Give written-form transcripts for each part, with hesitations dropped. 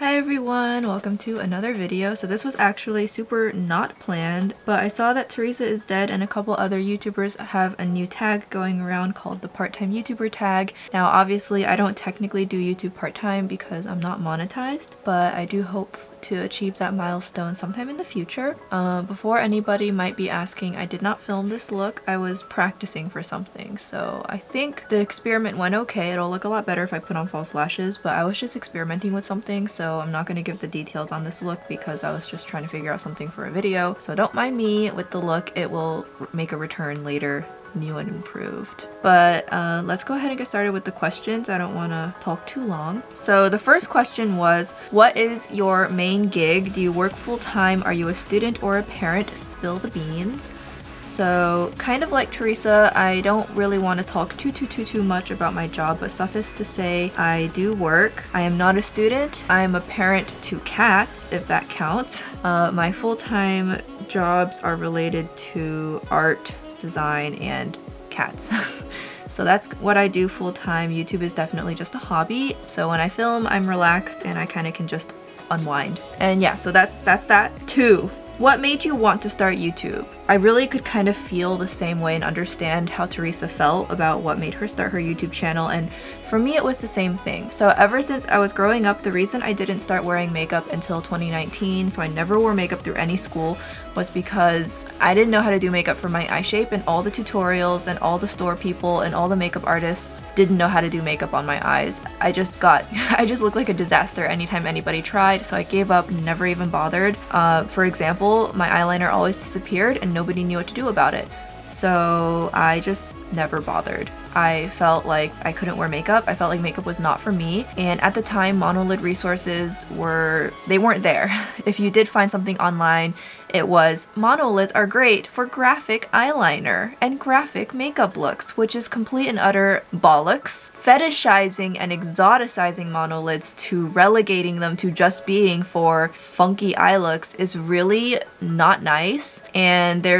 Hi everyone, welcome to another video. So this was actually super not planned, but I saw that Theresa Is Dead and a couple other YouTubers have a new tag going around called the part-time YouTuber tag. Now obviously I don't technically do YouTube part-time because I'm not monetized, but I do hope to achieve that milestone sometime in the future. Before anybody might be asking, I did not film this look. I was practicing for something, so I think the experiment went okay. It'll look a lot better if I put on false lashes, but I was just experimenting with something, so I'm not going to give the details on this look because I was just trying to figure out something for a video. So don't mind me with the look. It will make a return later, new and improved. But let's go ahead and get started with the questions. I don't want to talk too long. So the first question was, what is your main gig? Do you work full-time? Are you a student or a parent? Spill the beans. So kind of like Theresa, I don't really want to talk too much about my job, but suffice to say I do work. I am not a student. I am a parent to cats, if that counts. My full-time jobs are related to art, design, and cats. So that's what I do full-time. YouTube is definitely just a hobby. So when I film, I'm relaxed and I kind of can just unwind. And yeah, so that's that. 2. What made you want to start YouTube? I really could kind of feel the same way and understand how Theresa felt about what made her start her YouTube channel, and for me it was the same thing. So ever since I was growing up, the reason I didn't start wearing makeup until 2019, so I never wore makeup through any school, was because I didn't know how to do makeup for my eye shape, and all the tutorials and all the store people and all the makeup artists didn't know how to do makeup on my eyes. I just looked like a disaster anytime anybody tried, so I gave up, never even bothered. For example, my eyeliner always disappeared and nobody knew what to do about it. So I just never bothered. I felt like I couldn't wear makeup. I felt like makeup was not for me. And at the time, monolid resources weren't there. If you did find something online, it was monolids are great for graphic eyeliner and graphic makeup looks, which is complete and utter bollocks. Fetishizing and exoticizing monolids to relegating them to just being for funky eye looks is really not nice. And there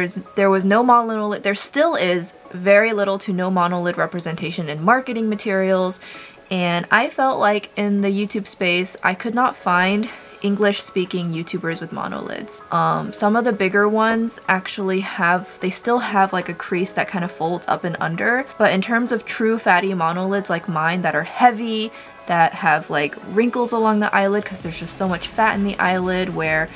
was no monolid, there still is very little to no monolid representation in marketing materials, and I felt like in the YouTube space I could not find English-speaking YouTubers with monolids. Some of the bigger ones actually still have like a crease that kind of folds up and under, but in terms of true fatty monolids like mine that are heavy, that have like wrinkles along the eyelid because there's just so much fat in the eyelid where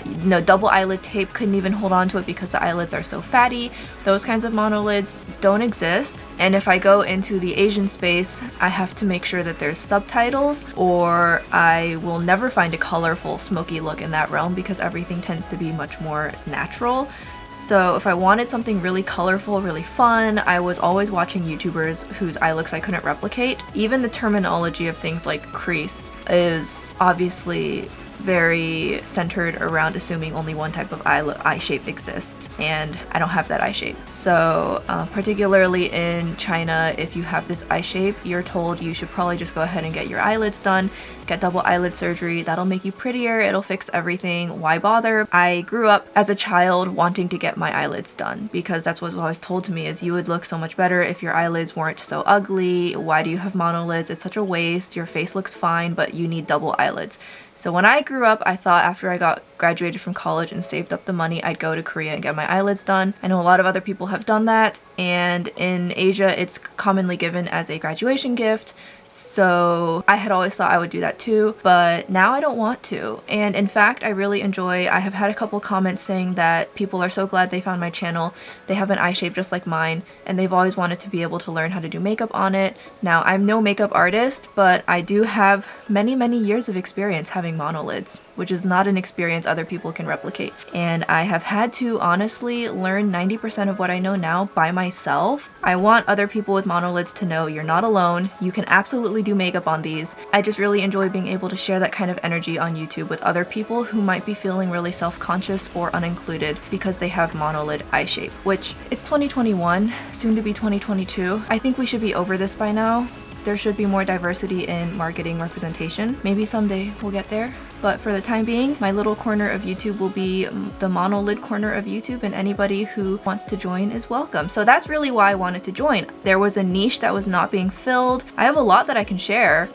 double eyelid tape couldn't even hold on to it because the eyelids are so fatty. Those kinds of monolids don't exist. And if I go into the Asian space, I have to make sure that there's subtitles, or I will never find a colorful smoky look in that realm because everything tends to be much more natural. So if I wanted something really colorful, really fun, I was always watching YouTubers whose eye looks I couldn't replicate. Even the terminology of things like crease is obviously very centered around assuming only one type of eye shape exists, and I don't have that eye shape. So particularly in China, if you have this eye shape, you're told you should probably just go ahead and get your eyelids done, get double eyelid surgery, that'll make you prettier, it'll fix everything, why bother? I grew up as a child wanting to get my eyelids done because that's what was always told to me, is you would look so much better if your eyelids weren't so ugly. Why do you have monolids? It's such a waste. Your face looks fine, but you need double eyelids. So when I grew up, I thought after I graduated from college and saved up the money, I'd go to Korea and get my eyelids done. I know a lot of other people have done that, and in Asia it's commonly given as a graduation gift. So I had always thought I would do that too, but now I don't want to. And in fact, I have had a couple comments saying that people are so glad they found my channel. They have an eye shape just like mine, and they've always wanted to be able to learn how to do makeup on it. Now, I'm no makeup artist, but I do have many years of experience having monolids, which is not an experience other people can replicate. And I have had to honestly learn 90% of what I know now by myself. I want other people with monolids to know you're not alone. You can absolutely do makeup on these. I just really enjoy being able to share that kind of energy on YouTube with other people who might be feeling really self-conscious or unincluded because they have monolid eye shape, which it's 2021, soon to be 2022. I think we should be over this by now. There should be more diversity in marketing representation. Maybe someday we'll get there. but for the time being, my little corner of YouTube will be the monolid corner of YouTube, and anybody who wants to join is welcome. So that's really why I wanted to join. There was a niche that was not being filled. I have a lot that I can share.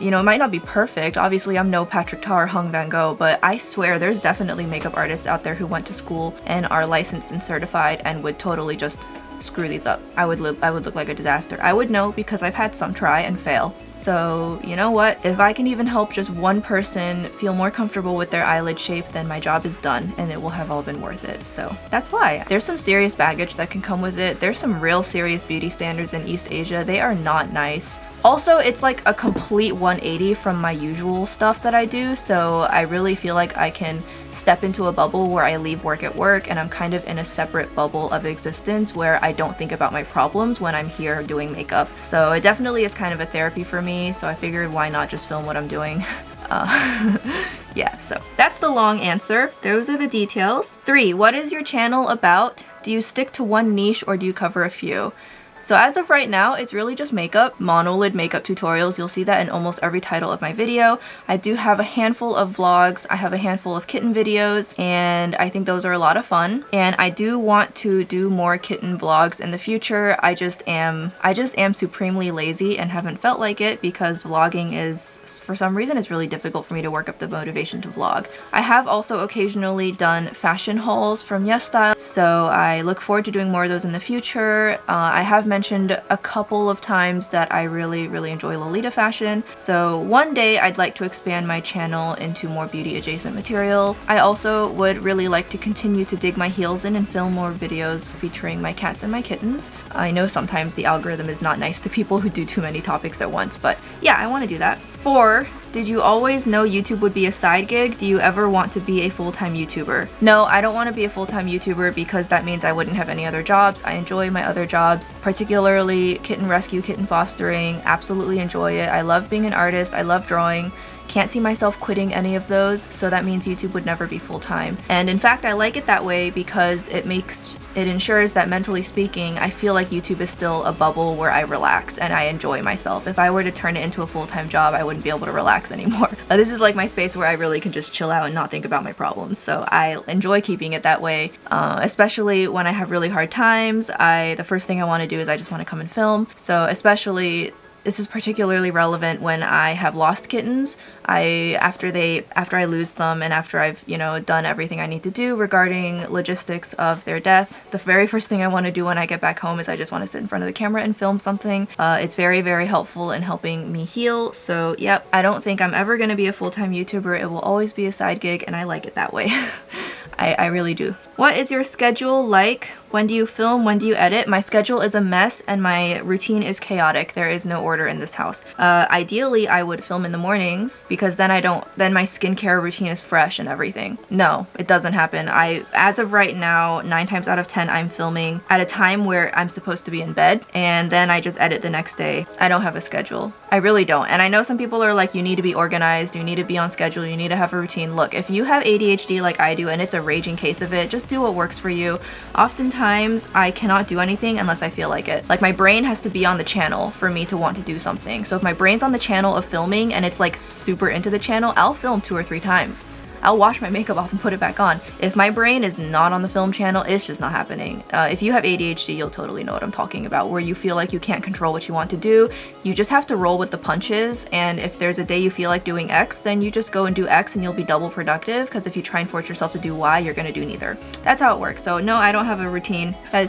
You know, it might not be perfect. Obviously, I'm no Patrick Ta or Hung Van Gogh, but I swear there's definitely makeup artists out there who went to school and are licensed and certified and would totally just screw these up. I would look like a disaster. I would know because I've had some try and fail. So you know what? If I can even help just one person feel more comfortable with their eyelid shape, then my job is done and it will have all been worth it. So that's why. There's some serious baggage that can come with it. There's some real serious beauty standards in East Asia. They are not nice. Also, it's like a complete 180 from my usual stuff that I do, so I really feel like I can step into a bubble where I leave work at work and I'm kind of in a separate bubble of existence where I don't think about my problems when I'm here doing makeup. So it definitely is kind of a therapy for me, so I figured why not just film what I'm doing. Yeah, so that's the long answer. Those are the details. 3, what is your channel about? Do you stick to one niche or do you cover a few? So as of right now, it's really just makeup, monolid makeup tutorials. You'll see that in almost every title of my video. I do have a handful of vlogs, I have a handful of kitten videos, and I think those are a lot of fun. And I do want to do more kitten vlogs in the future. I just am supremely lazy and haven't felt like it because vlogging is, for some reason, it's really difficult for me to work up the motivation to vlog. I have also occasionally done fashion hauls from YesStyle, so I look forward to doing more of those in the future. I have mentioned a couple of times that I really enjoy Lolita fashion, so one day I'd like to expand my channel into more beauty adjacent material. I also would really like to continue to dig my heels in and film more videos featuring my cats and my kittens. I know sometimes the algorithm is not nice to people who do too many topics at once, but yeah, I want to do that. 4, did you always know YouTube would be a side gig? Do you ever want to be a full-time YouTuber? No, I don't want to be a full-time YouTuber because that means I wouldn't have any other jobs. I enjoy my other jobs, particularly kitten rescue, kitten fostering. Absolutely enjoy it. I love being an artist. I love drawing. Can't see myself quitting any of those, so that means YouTube would never be full-time. And in fact, I like it that way because it ensures that, mentally speaking, I feel like YouTube is still a bubble where I relax and I enjoy myself. If I were to turn it into a full-time job, I wouldn't be able to relax anymore. This is like my space where I really can just chill out and not think about my problems, so I enjoy keeping it that way, especially when I have really hard times. The first thing I want to do is I just want to come and film, so especially this is particularly relevant when I have lost kittens. After I lose them and after I've, you know, done everything I need to do regarding logistics of their death, the very first thing I want to do when I get back home is I just want to sit in front of the camera and film something. It's very helpful in helping me heal. So yep, I don't think I'm ever going to be a full-time YouTuber. It will always be a side gig and I like it that way. I really do. What is your schedule like? When do you film? When do you edit? My schedule is a mess and my routine is chaotic. There is no order in this house. Ideally, I would film in the mornings because then my skincare routine is fresh and everything. No, it doesn't happen. As of right now, 9 times out of 10, I'm filming at a time where I'm supposed to be in bed and then I just edit the next day. I don't have a schedule. I really don't. And I know some people are like, you need to be organized, you need to be on schedule, you need to have a routine. Look, if you have ADHD like I do and it's a raging case of it, just do what works for you. Oftentimes, I cannot do anything unless I feel like it. Like, my brain has to be on the channel for me to want to do something. So if my brain's on the channel of filming and it's like super into the channel, I'll film 2 or 3 times. I'll wash my makeup off and put it back on. If my brain is not on the film channel, it's just not happening. If you have ADHD, you'll totally know what I'm talking about, where you feel like you can't control what you want to do. You just have to roll with the punches, and if there's a day you feel like doing X, then you just go and do X and you'll be double productive, because if you try and force yourself to do Y, you're gonna do neither. That's how it works. So no, I don't have a routine. I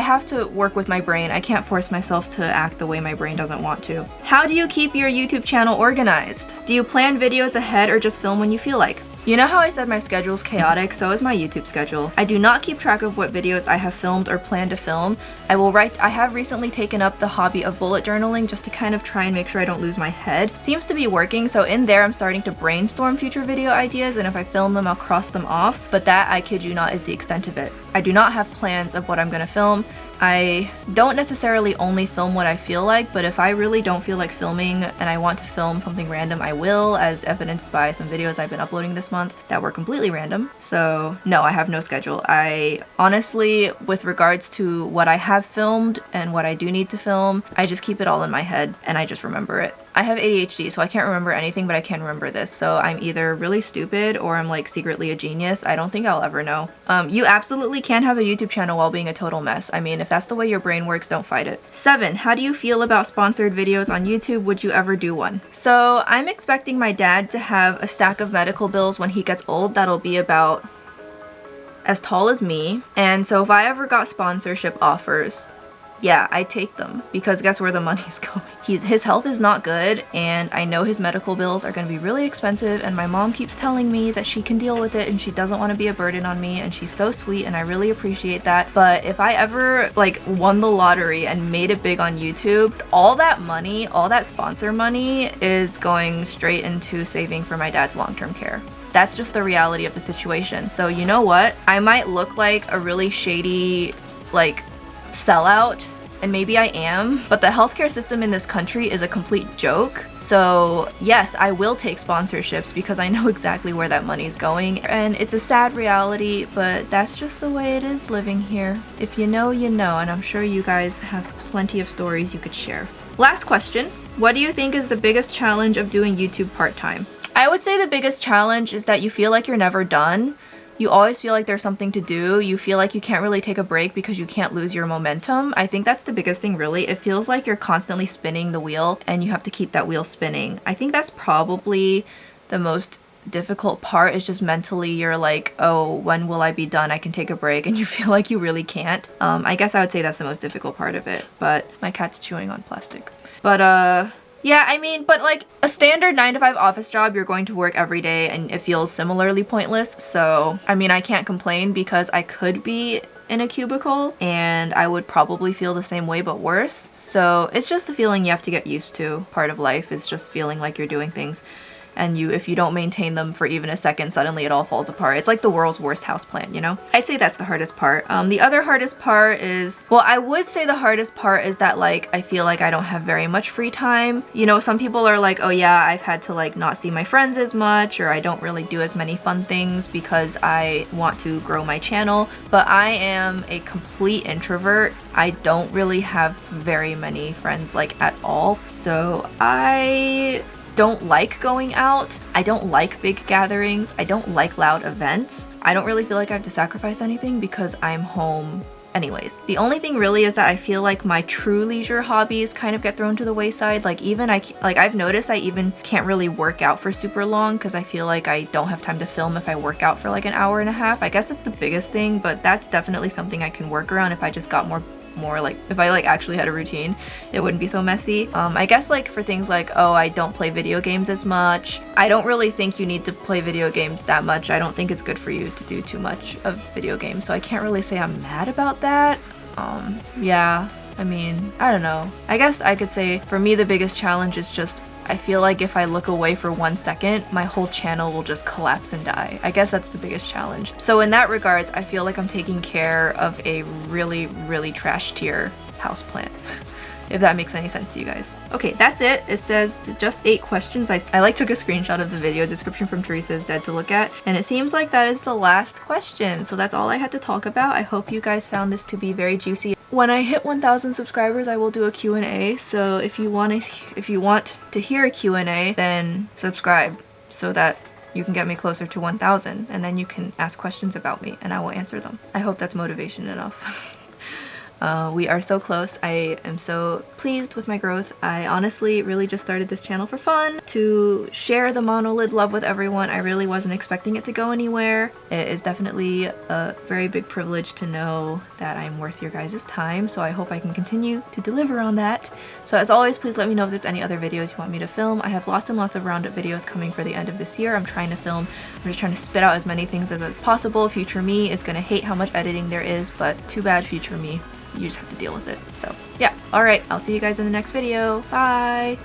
have to work with my brain. I can't force myself to act the way my brain doesn't want to. How do you keep your YouTube channel organized? Do you plan videos ahead or just film when you feel like? You know how I said my schedule's chaotic? So is my YouTube schedule. I do not keep track of what videos I have filmed or plan to film. I have recently taken up the hobby of bullet journaling just to kind of try and make sure I don't lose my head. Seems to be working, so in there I'm starting to brainstorm future video ideas, and if I film them, I'll cross them off, but that, I kid you not, is the extent of it. I do not have plans of what I'm gonna film. I don't necessarily only film what I feel like, but if I really don't feel like filming and I want to film something random, I will, as evidenced by some videos I've been uploading this month that were completely random. So no, I have no schedule. I honestly, with regards to what I have filmed and what I do need to film, I just keep it all in my head and I just remember it. I have ADHD, so I can't remember anything, but I can remember this. So I'm either really stupid or I'm like secretly a genius. I don't think I'll ever know. You absolutely can have a YouTube channel while being a total mess. I mean, if that's the way your brain works, don't fight it. 7. How do you feel about sponsored videos on YouTube? Would you ever do one? So I'm expecting my dad to have a stack of medical bills when he gets old that'll be about as tall as me. And so if I ever got sponsorship offers, yeah, I take them, because guess where the money's going? His health is not good, and I know his medical bills are going to be really expensive, and my mom keeps telling me that she can deal with it and she doesn't want to be a burden on me, and she's so sweet and I really appreciate that. But if I ever like won the lottery and made it big on YouTube, all that money, all that sponsor money is going straight into saving for my dad's long-term care. That's just the reality of the situation. So you know what? I might look like a really shady, like, sellout, and maybe I am, but the healthcare system in this country is a complete joke. So yes, I will take sponsorships because I know exactly where that money is going, and it's a sad reality, but that's just the way it is living here. If you know, you know, and I'm sure you guys have plenty of stories you could share. Last question. What do you think is the biggest challenge of doing YouTube part-time? I would say the biggest challenge is that you feel like you're never done. You always feel like there's something to do. You feel like you can't really take a break because you can't lose your momentum. I think that's the biggest thing, really. It feels like you're constantly spinning the wheel and you have to keep that wheel spinning. I think that's probably the most difficult part, is just mentally you're like, oh, when will I be done? I can take a break, and you feel like you really can't. I guess I would say that's the most difficult part of it, but my cat's chewing on plastic. But yeah, I mean, but like a standard 9-to-5 office job, you're going to work every day and it feels similarly pointless. So, I mean, I can't complain because I could be in a cubicle and I would probably feel the same way but worse. So it's just a feeling you have to get used to. Part of life is just feeling like you're doing things, and if you don't maintain them for even a second, suddenly it all falls apart. It's like the world's worst houseplant, you know? I'd say that's the hardest part. The other hardest part is, well, I would say the hardest part is that like I feel like I don't have very much free time. You know, some people are like, oh yeah, I've had to like not see my friends as much, or I don't really do as many fun things because I want to grow my channel. But I am a complete introvert. I don't really have very many friends like at all. So I don't like going out. I don't like big gatherings. I don't like loud events. I don't really feel like I have to sacrifice anything because I'm home anyways. The only thing really is that I feel like my true leisure hobbies kind of get thrown to the wayside. Like even I've noticed I even can't really work out for super long because I feel like I don't have time to film if I work out for like an hour and a half. I guess that's the biggest thing, but that's definitely something I can work around if I just got more like, if I like actually had a routine, it wouldn't be so messy. I guess like for things like, oh, I don't play video games as much. I don't really think you need to play video games that much. I don't think it's good for you to do too much of video games, so I can't really say I'm mad about that. Yeah, I mean, I don't know. I guess I could say for me the biggest challenge is just I feel like if I look away for 1 second, my whole channel will just collapse and die. I guess that's the biggest challenge. So in that regards, I feel like I'm taking care of a really, really trash tier houseplant. If that makes any sense to you guys. Okay, that's it. It says just 8 questions. I like took a screenshot of the video description from Theresa Is Dead to look at, and it seems like that is the last question. So that's all I had to talk about. I hope you guys found this to be very juicy. When I hit 1,000 subscribers, I will do a Q&A. So if you want to hear a Q&A, then subscribe so that you can get me closer to 1,000, and then you can ask questions about me and I will answer them. I hope that's motivation enough. We are so close. I am so pleased with my growth. I honestly really just started this channel for fun, to share the monolid love with everyone. I really wasn't expecting it to go anywhere. It is definitely a very big privilege to know that I'm worth your guys' time, so I hope I can continue to deliver on that. So as always, please let me know if there's any other videos you want me to film. I have lots and lots of roundup videos coming for the end of this year. I'm trying just trying to spit out as many things as possible. Future me is gonna hate how much editing there is, but too bad, future me. You just have to deal with it. So yeah, alright, I'll see you guys in the next video. Bye!